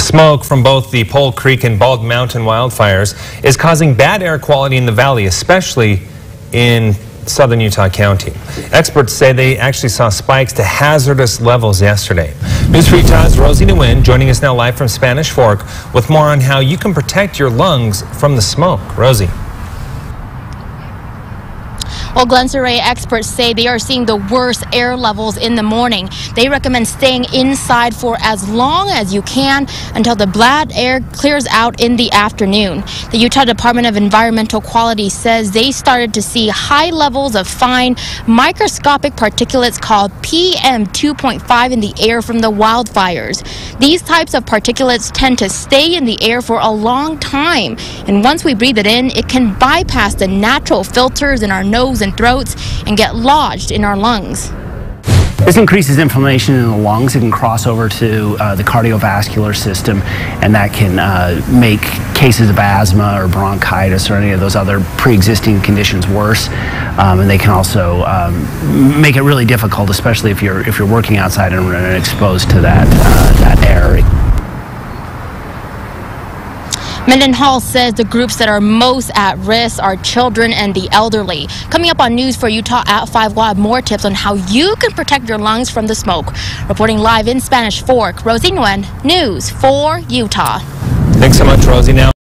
Smoke from both the Pole Creek and Bald Mountain wildfires is causing bad air quality in the valley, especially in southern Utah County. Experts say they actually saw spikes to hazardous levels yesterday. News for Utah's Rosie Nguyen joining us now live from Spanish Fork with more on how you can protect your lungs from the smoke. Rosie. Well, Glen Surrey experts say they are seeing the worst air levels in the morning. They recommend staying inside for as long as you can until the bad air clears out in the afternoon. The Utah Department of Environmental Quality says they started to see high levels of fine microscopic particulates called PM 2.5 in the air from the wildfires. These types of particulates tend to stay in the air for a long time, and once we breathe it in, it can bypass the natural filters in our nose and throats and get lodged in our lungs. This increases inflammation in the lungs. It can cross over to the cardiovascular system, and that can make cases of asthma or bronchitis or any of those other pre-existing conditions worse. And they can also make it really difficult, especially if you're working outside and exposed to that air. Mendenhall says the groups that are most at risk are children and the elderly. Coming up on News for Utah at 5, we'll have more tips on how you can protect your lungs from the smoke. Reporting live in Spanish Fork, Rosie Nguyen, News for Utah. Thanks so much, Rosie. Now